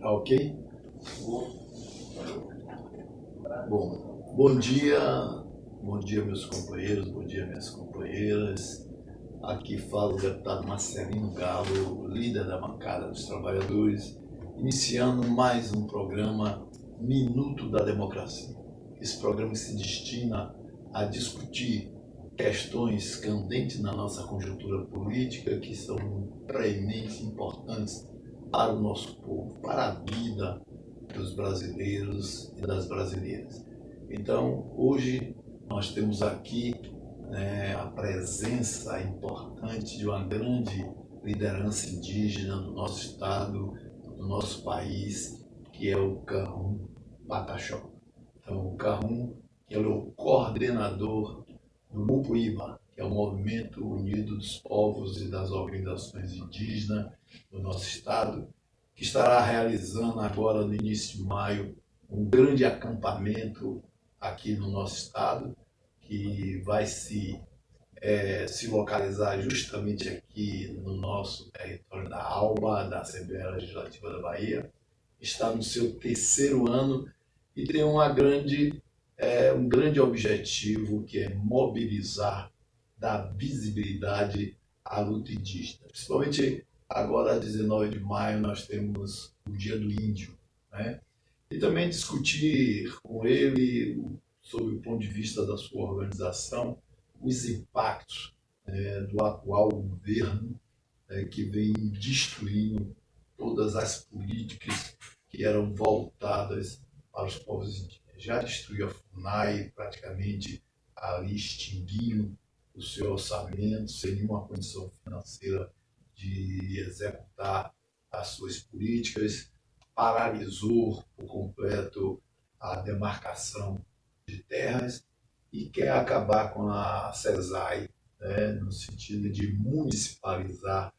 Tá ok? Bom dia meus companheiros, bom dia minhas companheiras. Aqui fala o deputado Marcelino Galo, líder da bancada dos trabalhadores, iniciando mais um programa Minuto da Democracia. Esse programa se destina a discutir questões candentes na nossa conjuntura política que são premente importantes para o nosso povo, para a vida dos brasileiros e das brasileiras. Então, hoje nós temos aqui a presença importante de uma grande liderança indígena do nosso estado, do nosso país, que é o Kahum Pataxó. Então, o Kahum, ele é o coordenador do Mupuíba, que é o Movimento Unido dos Povos e das Organizações Indígenas do nosso estado, que estará realizando agora no início de maio um grande acampamento aqui no nosso estado, que vai se localizar justamente aqui no nosso território da ALBA, da Assembleia Legislativa da Bahia. Está no seu 3º ano e tem um grande objetivo, que é mobilizar, dar visibilidade à luta indígena. Principalmente agora, 19 de maio, nós temos o Dia do Índio, né? E também discutir com ele, sob o ponto de vista da sua organização, os impactos do atual governo, que vem destruindo todas as políticas que eram voltadas para os povos indígenas. Já destruiu a FUNAI, praticamente ali extinguindo o seu orçamento, sem nenhuma condição financeira de executar as suas políticas, paralisou por completo a demarcação de terras e quer acabar com a CESAI, no sentido de municipalizar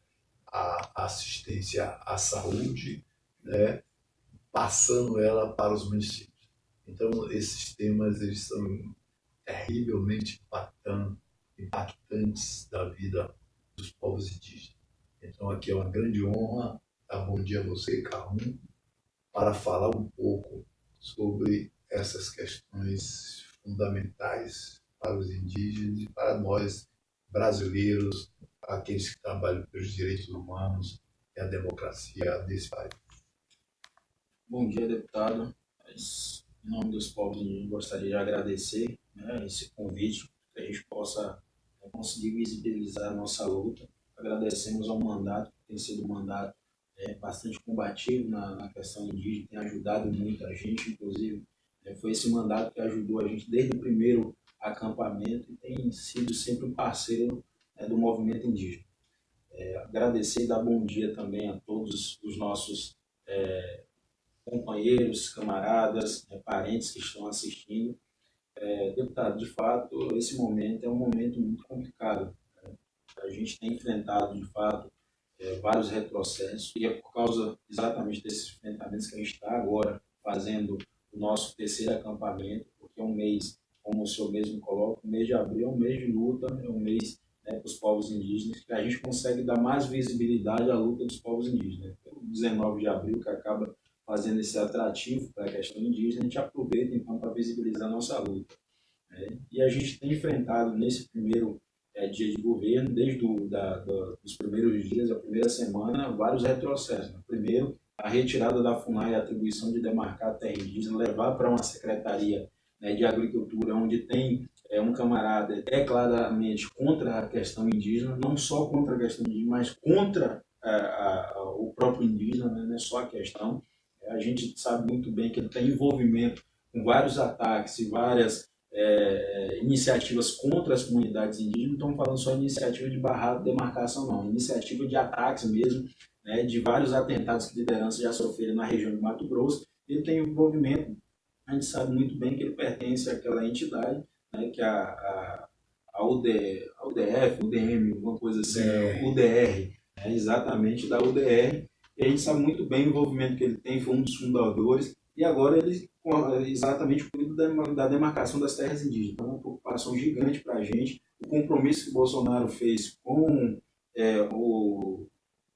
a assistência à saúde, passando ela para os municípios. Então, esses temas eles são terrivelmente impactantes da vida dos povos indígenas. Então, aqui é uma grande honra dar bom dia a você, Kahum, para falar um pouco sobre essas questões fundamentais para os indígenas e para nós, brasileiros, aqueles que trabalham pelos direitos humanos e a democracia desse país. Bom dia, deputado. Em nome dos povos indígenas, gostaria de agradecer esse convite, que a gente possa conseguir visibilizar a nossa luta. Agradecemos ao mandato, que tem sido um mandato bastante combativo na questão indígena, tem ajudado muito a gente, inclusive foi esse mandato que ajudou a gente desde o primeiro acampamento e tem sido sempre um parceiro do movimento indígena. Agradecer e dar bom dia também a todos os nossos companheiros, camaradas, parentes que estão assistindo. Deputado, de fato, esse momento é um momento muito complicado. A gente tem enfrentado, de fato, vários retrocessos e é por causa exatamente desses enfrentamentos que a gente está agora fazendo o nosso 3º acampamento, porque é um mês, como o senhor mesmo coloca, o mês de abril é um mês de luta, é um mês para os povos indígenas, que a gente consegue dar mais visibilidade à luta dos povos indígenas. O 19 de abril, que acaba fazendo esse atrativo para a questão indígena, a gente aproveita então para visibilizar a nossa luta. E a gente tem enfrentado nesse primeiro dia de governo, desde os primeiros dias, a primeira semana, vários retrocessos. Primeiro, a retirada da FUNAI, a atribuição de demarcar a terra indígena, levar para uma secretaria de agricultura, onde tem um camarada declaradamente contra a questão indígena, não só contra a questão indígena, mas contra o próprio indígena, não é só a questão. A gente sabe muito bem que ele tem envolvimento com vários ataques e várias iniciativas contra as comunidades indígenas. Não estamos falando só de iniciativa de barrar demarcação, não. Iniciativa de ataques mesmo, de vários atentados que lideranças já sofreram na região de Mato Grosso. Ele tem envolvimento, a gente sabe muito bem que ele pertence àquela entidade, que é a UDF, UDM, alguma coisa assim, UDR, exatamente da UDR. E a gente sabe muito bem o envolvimento que ele tem, foi um dos fundadores, e agora ele exatamente cuida da demarcação das terras indígenas. Então, é uma preocupação gigante para a gente. O compromisso que o Bolsonaro fez com o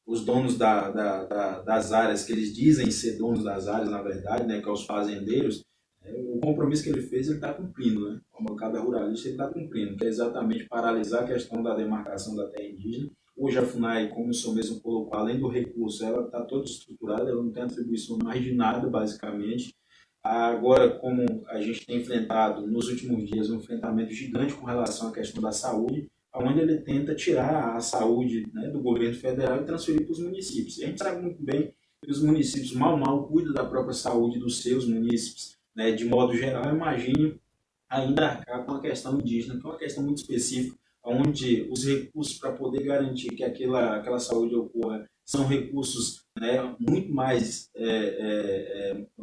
os donos das áreas, que eles dizem ser donos das áreas, na verdade, né, que são os fazendeiros, o compromisso que ele fez, ele está cumprindo, né? A bancada ruralista ele está cumprindo, que é exatamente paralisar a questão da demarcação da terra indígena. Hoje a FUNAI, como o senhor mesmo colocou, além do recurso, ela está toda estruturada, ela não tem atribuição mais de nada, basicamente. Agora, como a gente tem enfrentado nos últimos dias um enfrentamento gigante com relação à questão da saúde, onde ele tenta tirar a saúde, né, do governo federal e transferir para os municípios. E a gente sabe muito bem que os municípios mal cuidam da própria saúde dos seus munícipes, né, de modo geral. Imagine ainda arcar com a questão indígena, que é uma questão muito específica, onde os recursos para poder garantir que aquela saúde ocorra são recursos, né, muito mais,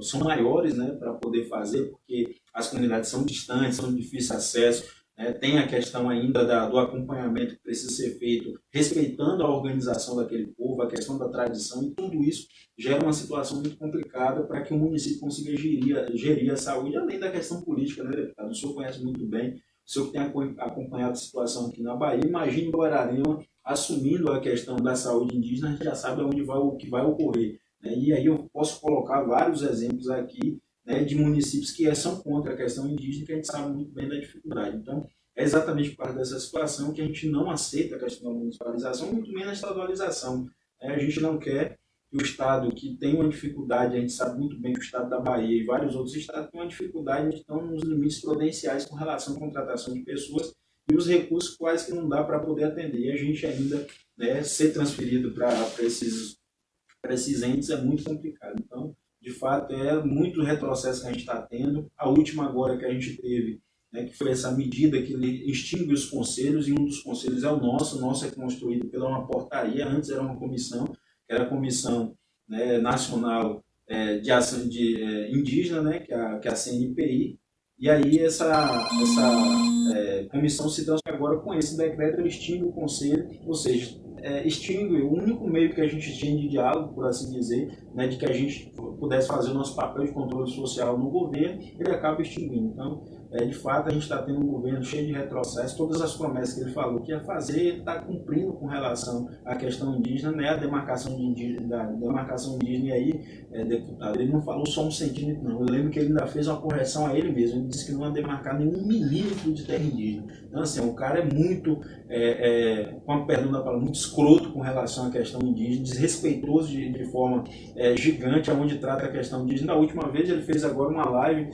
são maiores, né, para poder fazer, porque as comunidades são distantes, são de difícil acesso, né, tem a questão ainda do acompanhamento que precisa ser feito, respeitando a organização daquele povo, a questão da tradição, e tudo isso gera uma situação muito complicada para que o município consiga gerir a saúde, além da questão política, né, deputado? O senhor conhece muito bem, o senhor que tem acompanhado a situação aqui na Bahia, imagine o Araranguá assumindo a questão da saúde indígena, a gente já sabe o que vai ocorrer, né? E aí eu posso colocar vários exemplos aqui, né, de municípios que são contra a questão indígena, que a gente sabe muito bem da dificuldade. Então, é exatamente por causa dessa situação que a gente não aceita a questão da municipalização, muito menos a estadualização, né? A gente não quer que o Estado, que tem uma dificuldade, a gente sabe muito bem que o Estado da Bahia e vários outros estados têm uma dificuldade, estão nos limites prudenciais com relação à contratação de pessoas e os recursos quase que não dá para poder atender. E a gente ainda, né, ser transferido para esses entes é muito complicado. Então, de fato, é muito retrocesso que a gente está tendo. A última agora que a gente teve, né, que foi essa medida que ele extingue os conselhos, e um dos conselhos é o nosso é construído pela uma portaria, antes era uma comissão, que era a Comissão, né, Nacional de Ação Indígena, né, que é a CNPI, e aí essa comissão se transforma agora com esse decreto, ele extingue o conselho, ou seja, extingue o único meio que a gente tinha de diálogo, por assim dizer, né, de que a gente pudesse fazer o nosso papel de controle social no governo, ele acaba extinguindo. Então, de fato, a gente está tendo um governo cheio de retrocesso, todas as promessas que ele falou que ia fazer, ele está cumprindo com relação à questão indígena, né, a demarcação indígena, e aí, deputado, ele não falou só 1 centímetro, não. Eu lembro que ele ainda fez uma correção a ele mesmo, ele disse que não ia demarcar nenhum milímetro de terra indígena. Então, assim, o cara é muito, com a perdão da palavra, muito escroto com relação à questão indígena, desrespeitoso de forma gigante, onde trata a questão indígena. Na última vez ele fez agora uma live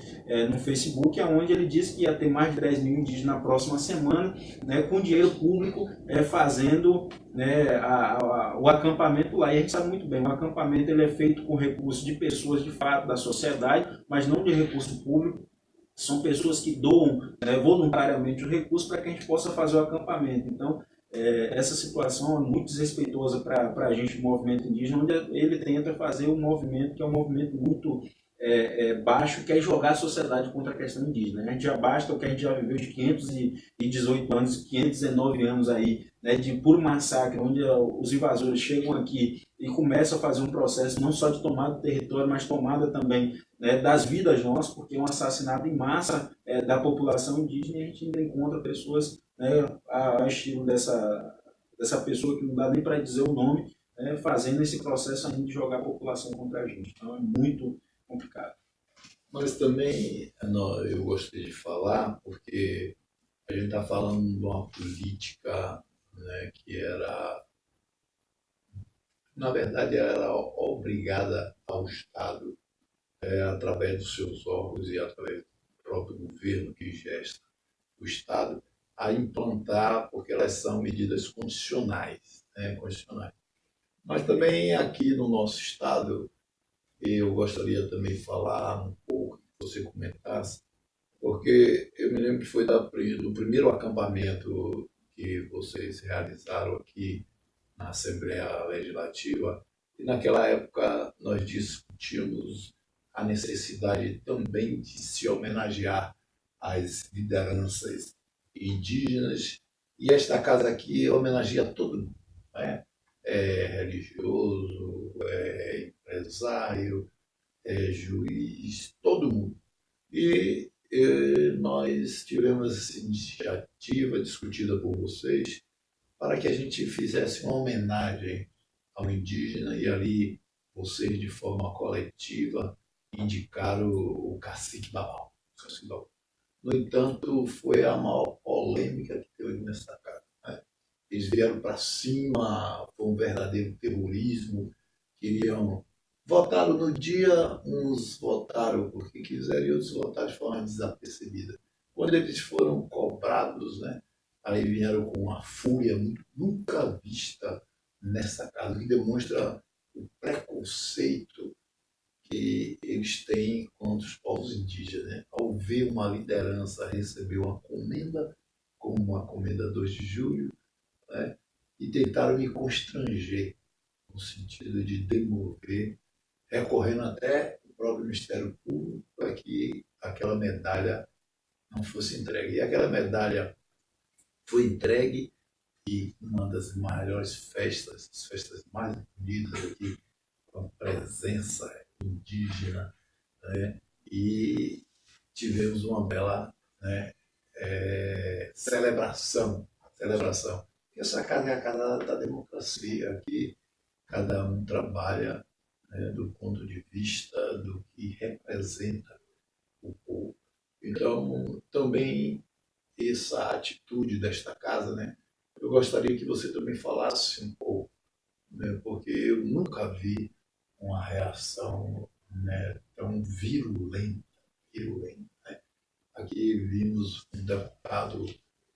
no Facebook, onde ele disse que ia ter mais de 10 mil indígenas na próxima semana, né, com dinheiro público, fazendo, né, o acampamento lá. E a gente sabe muito bem, o acampamento ele é feito com recursos de pessoas de fato da sociedade, mas não de recurso público. São pessoas que doam, né, voluntariamente os recursos para que a gente possa fazer o acampamento. Então, essa situação é muito desrespeitosa para a gente, o movimento indígena, onde ele tenta fazer um movimento que é um movimento muito baixo, que é jogar a sociedade contra a questão indígena. A gente já basta o que a gente já viveu de 518 anos, 519 anos aí, né, de puro massacre, onde os invasores chegam aqui e começam a fazer um processo não só de tomada do território, mas tomada também, né, das vidas nossas, porque é um assassinato em massa da população indígena, e a gente ainda encontra pessoas, né, a estilo dessa pessoa que não dá nem para dizer o nome, né, fazendo esse processo ainda de jogar a população contra a gente. Então é muito complicado. Mas também eu gostaria de falar, porque a gente está falando de uma política, né, que era, na verdade, era obrigada ao Estado, através dos seus órgãos e através do próprio governo que gesta o Estado, a implantar, porque elas são medidas condicionais, né, condicionais. Mas também aqui no nosso Estado, eu gostaria também de falar um pouco, que você comentasse, porque eu me lembro que foi do primeiro acampamento que vocês realizaram aqui na Assembleia Legislativa, e naquela época nós discutimos a necessidade também de se homenagear as lideranças indígenas, e esta casa aqui homenageia todo mundo, né? Religioso, empresário, juiz, todo mundo. E nós tivemos essa iniciativa discutida por vocês para que a gente fizesse uma homenagem ao indígena e ali vocês, de forma coletiva, indicaram o cacique Babau. No entanto, foi a maior polêmica que teve nessa casa, né? Eles vieram para cima, foi um verdadeiro terrorismo, queriam. Votaram no dia, uns votaram porque quiseram e outros votaram de forma desapercebida. Quando eles foram cobrados, né, aí vieram com uma fúria nunca vista nessa casa, que demonstra o preconceito que eles têm contra os povos indígenas. Né? Ao ver uma liderança receber uma comenda, como uma comenda 2 de julho, né? E tentaram me constranger, no sentido de demover, recorrendo até o próprio Ministério Público para que aquela medalha não fosse entregue. E aquela medalha foi entregue e uma das maiores festas, as festas mais bonitas aqui, com a presença indígena, né? E tivemos uma bela, né, celebração. Essa casa é a casa da democracia, aqui cada um trabalha, né, do ponto de vista do que representa o povo. Então, também essa atitude desta casa, né, eu gostaria que você também falasse um pouco, né, porque eu nunca vi uma reação, né, tão virulenta. Né? Aqui vimos um deputado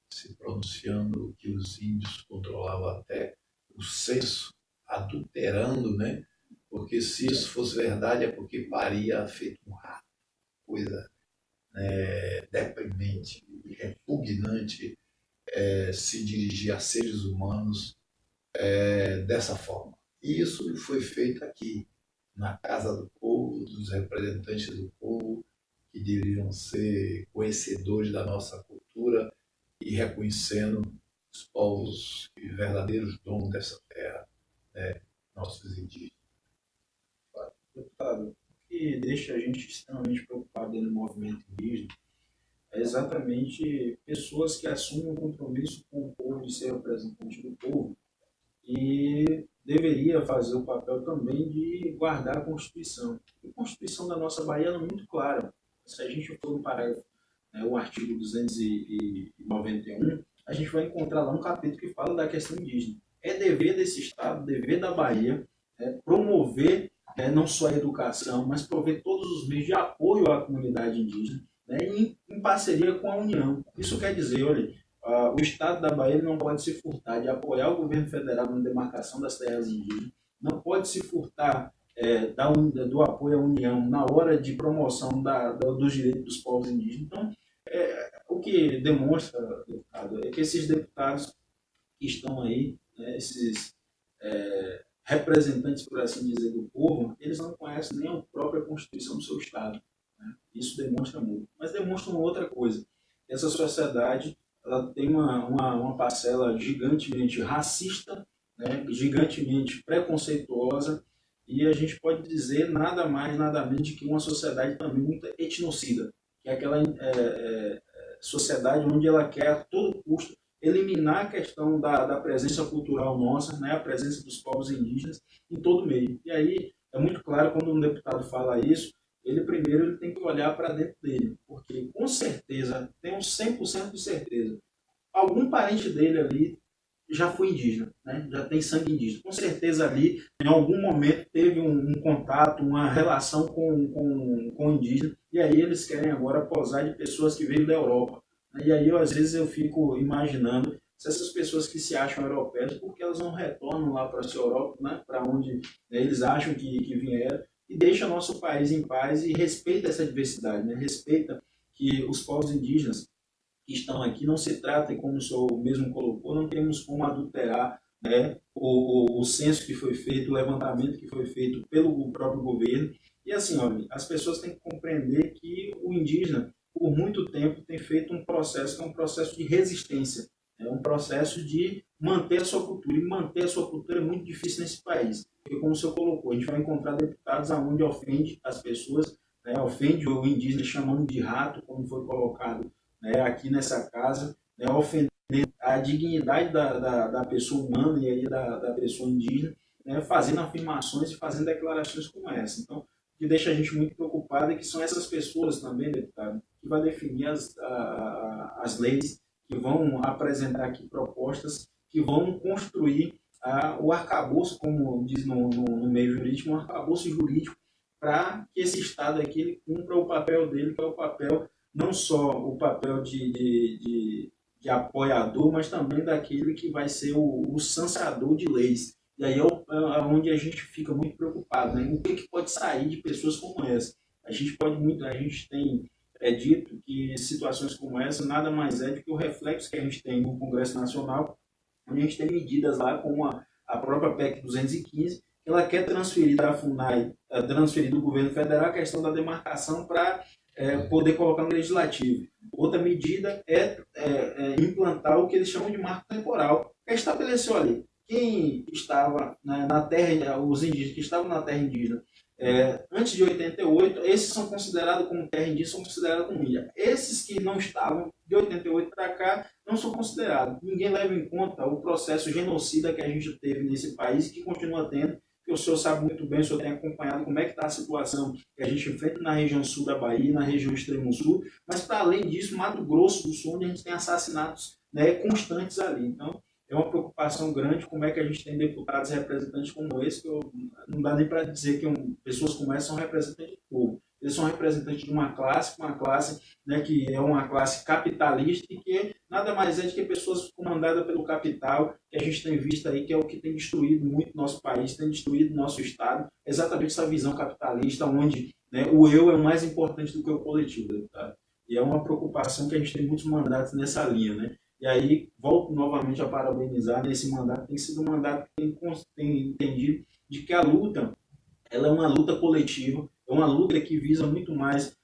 se pronunciando que os índios controlavam até o censo, adulterando, né? Porque se isso fosse verdade é porque paria feito um rato, coisa deprimente, repugnante, se dirigir a seres humanos dessa forma. E isso foi feito aqui, na Casa do Povo, dos representantes do povo, que deveriam ser conhecedores da nossa cultura e reconhecendo os povos e verdadeiros donos dessa terra, né, nossos indígenas. Deputado, o que deixa a gente extremamente preocupado no movimento indígena é exatamente pessoas que assumem um compromisso com o povo de ser representante do povo e deveria fazer o papel também de guardar a Constituição. A Constituição da nossa Bahia é muito clara. Se a gente for no parágrafo, o artigo 291, a gente vai encontrar lá um capítulo que fala da questão indígena. É dever desse Estado, dever da Bahia, promover não só a educação, mas prover todos os meios de apoio à comunidade indígena, né, em parceria com a União. Isso quer dizer, olha, o Estado da Bahia não pode se furtar de apoiar o governo federal na demarcação das terras indígenas, não pode se furtar do apoio à União na hora de promoção dos direitos dos povos indígenas. Então, o que demonstra, deputado, é que esses deputados que estão aí, né, esses representantes, por assim dizer, do povo, eles não conhecem nem a própria Constituição do seu Estado. Né? Isso demonstra muito. Mas demonstra uma outra coisa. Essa sociedade ela tem uma parcela gigantemente racista, né, gigantemente preconceituosa, e a gente pode dizer nada mais, nada menos que uma sociedade também muito etnocida, que é aquela sociedade onde ela quer a todo custo eliminar a questão da presença cultural nossa, né, a presença dos povos indígenas em todo o meio. E aí é muito claro quando um deputado fala isso, ele primeiro tem que olhar para dentro dele, porque com certeza, tenho 100% de certeza, algum parente dele ali já foi indígena, né? Já tem sangue indígena. Com certeza ali, em algum momento, teve um contato, uma relação com indígena, e aí eles querem agora posar de pessoas que veio da Europa. E aí, às vezes, eu fico imaginando se essas pessoas que se acham europeias, por que elas não retornam lá para a sua Europa, né? Para onde, né, eles acham que vieram, e deixa nosso país em paz e respeita essa diversidade, né? Respeita que os povos indígenas que estão aqui não se tratem, como o senhor mesmo colocou, não temos como adulterar, né, o censo que foi feito, o levantamento que foi feito pelo próprio governo. E assim, olha, as pessoas têm que compreender que o indígena, por muito tempo, tem feito um processo que é um processo de resistência, é um processo de manter a sua cultura. E manter a sua cultura é muito difícil nesse país, porque como o senhor colocou, a gente vai encontrar deputados onde ofende as pessoas, né, ofende o indígena chamando de rato, como foi colocado, né, aqui nessa casa, né, ofendendo a dignidade da pessoa humana e aí da pessoa indígena. né, fazendo afirmações e fazendo declarações como essa. Então, o que deixa a gente muito preocupado é que são essas pessoas também, deputado, que vai definir as leis, que vão apresentar aqui propostas, que vão construir o arcabouço, como diz no meio jurídico, um arcabouço jurídico para que esse Estado aqui ele cumpra o papel dele, que é o papel, não só o papel de apoiador, mas também daquele que vai ser o sancionador de leis. E aí é onde a gente fica muito preocupado, né? O que pode sair de pessoas como essa? A gente tem dito que situações como essa nada mais é do que o reflexo que a gente tem no Congresso Nacional, onde a gente tem medidas lá como a própria PEC 215, que ela quer transferir da FUNAI, transferir do governo federal a questão da demarcação para poder colocar no legislativo. Outra medida é implantar o que eles chamam de marco temporal, que estabeleceu ali quem estava na terra, os indígenas que estavam na terra indígena antes de 88, esses são considerados como terra indígena, são considerados como ilha. Esses que não estavam de 88 para cá não são considerados. Ninguém leva em conta o processo genocida que a gente teve nesse país e que continua tendo, que o senhor sabe muito bem, o senhor tem acompanhado como é que está a situação que a gente enfrenta na região sul da Bahia, na região extremo sul, mas para além disso, Mato Grosso do Sul, onde a gente tem assassinatos constantes ali. Então, é uma preocupação grande como é que a gente tem deputados e representantes como esse, que não dá nem para dizer que pessoas como essa são representantes do povo. Eles são representantes de uma classe que é uma classe capitalista e que nada mais é do que pessoas comandadas pelo capital, que a gente tem visto aí, que é o que tem destruído muito nosso país, tem destruído nosso Estado, exatamente essa visão capitalista, onde o eu é mais importante do que o coletivo, deputado. E é uma preocupação que a gente tem muitos mandatos nessa linha, né? E aí, volto novamente a parabenizar nesse mandato, tem sido um mandato que tem entendido de que a luta, ela é uma luta coletiva, é uma luta que visa muito mais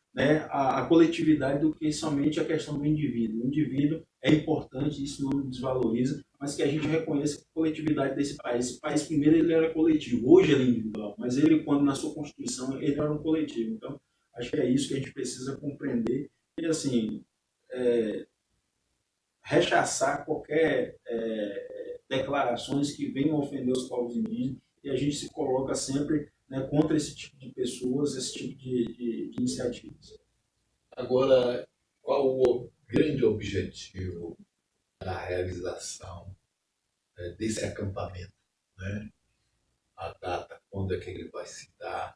a coletividade do que somente a questão do indivíduo. O indivíduo é importante, isso não desvaloriza, mas que a gente reconheça a coletividade desse país. Esse país, primeiro, ele era coletivo, hoje ele é individual, mas ele, quando na sua Constituição, ele era um coletivo. Então, acho que é isso que a gente precisa compreender. E, assim, rechaçar qualquer declarações que venham ofender os povos indígenas, e a gente se coloca sempre contra esse tipo de pessoas, esse tipo de iniciativas. Agora, qual o grande objetivo da realização desse acampamento? Né? A data, quando é que ele vai se dar?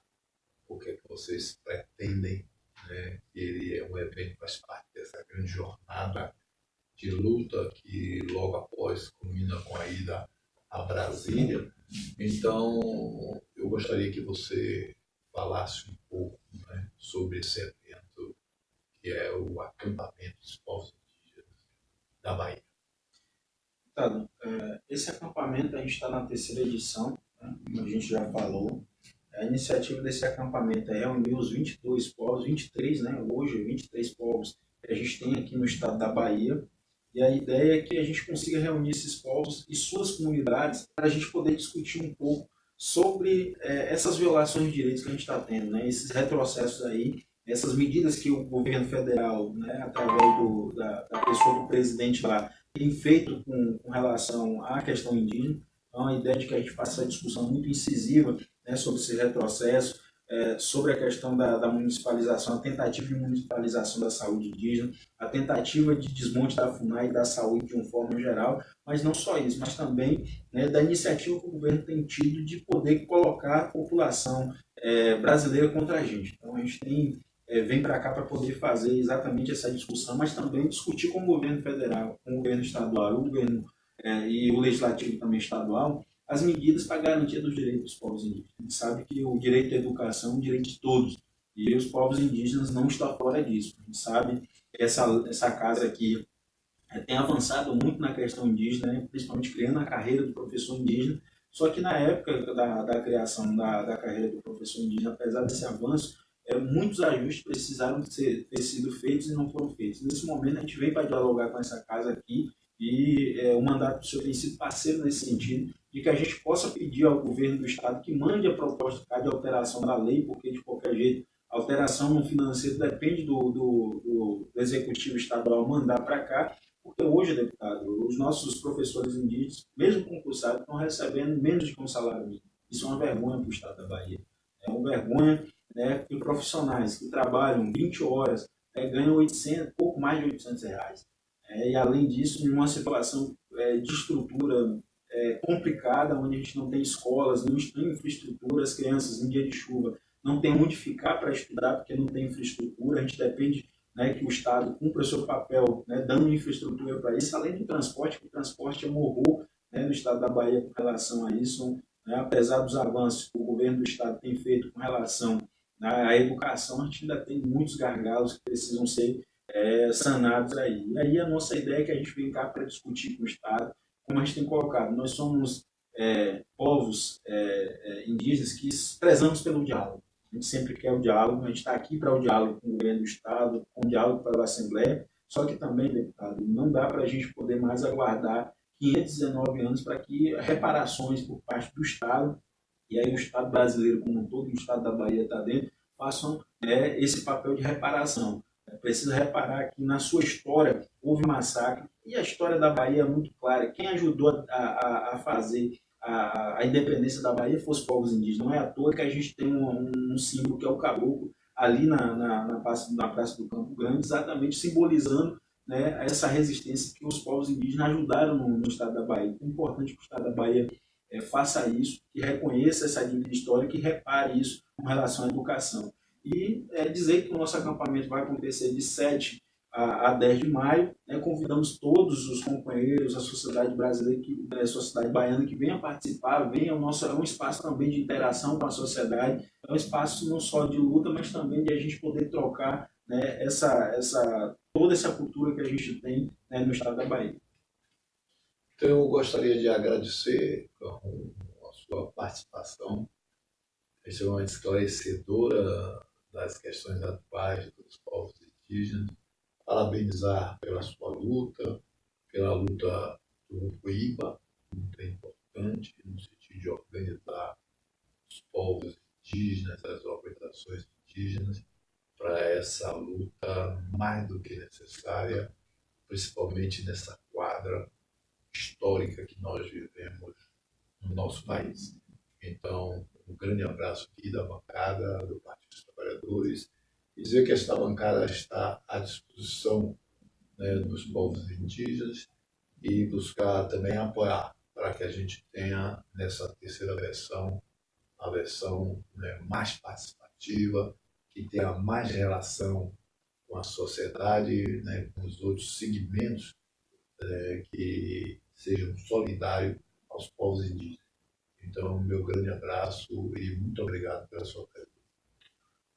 O que é que vocês pretendem? Né? Ele é um evento que faz parte dessa grande jornada de luta que logo após culmina com a ida a Brasília. Então, eu gostaria que você falasse um pouco sobre esse evento, que é o acampamento dos povos indígenas da Bahia. Esse acampamento, a gente está na 3ª edição, como a gente já falou. A iniciativa desse acampamento é reunir os 22 povos, 23, hoje, 23 povos que a gente tem aqui no estado da Bahia. E a ideia é que a gente consiga reunir esses povos e suas comunidades para a gente poder discutir um pouco sobre essas violações de direitos que a gente está tendo, esses retrocessos aí, essas medidas que o governo federal, através da pessoa do presidente lá, tem feito com relação à questão indígena. Então, a ideia é de que a gente faça essa discussão muito incisiva sobre esse retrocesso, sobre a questão da municipalização, a tentativa de municipalização da saúde indígena, a tentativa de desmonte da FUNAI e da saúde de uma forma geral, mas não só isso, mas também da iniciativa que o governo tem tido de poder colocar a população brasileira contra a gente. Então, a gente vem para cá para poder fazer exatamente essa discussão, mas também discutir com o governo federal, com o governo estadual, o governo e o legislativo também estadual, as medidas para a garantia dos direitos dos povos indígenas. A gente sabe que o direito à educação é um direito de todos, e os povos indígenas não estão fora disso. A gente sabe que essa casa aqui tem avançado muito na questão indígena, principalmente criando a carreira do professor indígena, só que na época da criação da carreira do professor indígena, apesar desse avanço, muitos ajustes precisaram ter sido feitos e não foram feitos. Nesse momento, a gente vem para dialogar com essa casa aqui, e o mandato do senhor tem sido parceiro nesse sentido, de que a gente possa pedir ao governo do estado que mande a proposta de alteração da lei, porque de qualquer jeito a alteração no financeiro depende do executivo estadual mandar para cá, porque hoje, deputado, os nossos professores indígenas, mesmo concursados, estão recebendo menos de um salário mínimo. Isso é uma vergonha para o Estado da Bahia. É uma vergonha, né, que profissionais que trabalham 20 horas ganham 800, pouco mais de R$ 800. E além disso, em uma situação de estrutura complicada, onde a gente não tem escolas, não tem infraestrutura, as crianças em dia de chuva não tem onde ficar para estudar porque não tem infraestrutura, a gente depende, né, que o Estado cumpra o seu papel, né, dando infraestrutura para isso, além do transporte, que o transporte é um horror, né, no Estado da Bahia com relação a isso, né, apesar dos avanços que o governo do Estado tem feito com relação, né, à educação, a gente ainda tem muitos gargalos que precisam ser sanados aí. E aí a nossa ideia é que a gente vem cá para discutir com o Estado, como a gente tem colocado, nós somos povos indígenas que prezamos pelo diálogo. A gente sempre quer o diálogo, a gente está aqui para o diálogo com o governo do Estado, com o diálogo para a Assembleia, só que também, deputado, não dá para a gente poder mais aguardar 519 anos para que reparações por parte do Estado, e aí o Estado brasileiro como um todo, o Estado da Bahia está dentro, façam esse papel de reparação. Precisa reparar que na sua história houve massacre, e a história da Bahia é muito clara. Quem ajudou a fazer a independência da Bahia foram os povos indígenas. Não é à toa que a gente tem um símbolo que é o caboclo ali na Praça do Campo Grande, exatamente simbolizando, né, essa resistência que os povos indígenas ajudaram no Estado da Bahia. É importante que o Estado da Bahia faça isso, que reconheça essa dívida histórica e repare isso com relação à educação. E dizer que o nosso acampamento vai acontecer de 7 a 10 de maio, né, convidamos todos os companheiros, a sociedade brasileira, a sociedade baiana que venha participar, é um espaço também de interação com a sociedade, é um espaço não só de luta, mas também de a gente poder trocar, né, toda essa cultura que a gente tem, né, no estado da Bahia. Então, eu gostaria de agradecer a sua participação, extremamente esclarecedora das questões atuais dos povos indígenas, parabenizar pela sua luta, pela luta do Upuíba, muito importante no sentido de organizar os povos indígenas, as organizações indígenas, para essa luta mais do que necessária, principalmente nessa quadra histórica que nós vivemos no nosso país. Então, um grande abraço aqui da bancada do Partido dos Trabalhadores e dizer que esta bancada está à disposição, né, dos povos indígenas e buscar também apoiar para que a gente tenha nessa terceira versão a versão, né, mais participativa, que tenha mais relação com a sociedade, né, com os outros segmentos, que sejam solidários aos povos indígenas. Então, meu grande abraço e muito obrigado pela sua pergunta.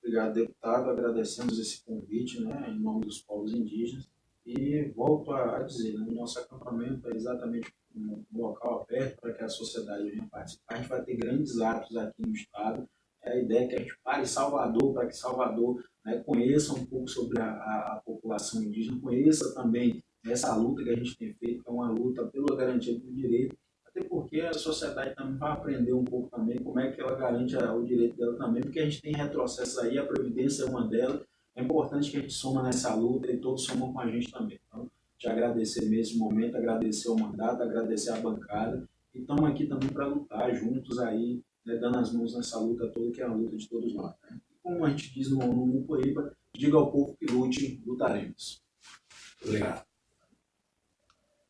Obrigado, deputado. Agradecemos esse convite, né, em nome dos povos indígenas. E volto a dizer, né, o nosso acampamento é exatamente um local aberto para que a sociedade venha participar. A gente vai ter grandes atos aqui no estado. A ideia é que a gente pare em Salvador, para que Salvador, né, conheça um pouco sobre a população indígena, conheça também essa luta que a gente tem feito, que é uma luta pela garantia do direito, até porque a sociedade também vai aprender um pouco também como é que ela garante o direito dela também, porque a gente tem retrocessos aí, a Previdência é uma delas. É importante que a gente soma nessa luta e todos somam com a gente também. Então, te agradecer nesse momento, agradecer o mandato, agradecer a bancada, e estamos aqui também para lutar juntos aí, né, dando as mãos nessa luta toda, que é a luta de todos nós. Né? Como a gente diz no Mupoíba, diga ao povo que lute, lutaremos. Obrigado.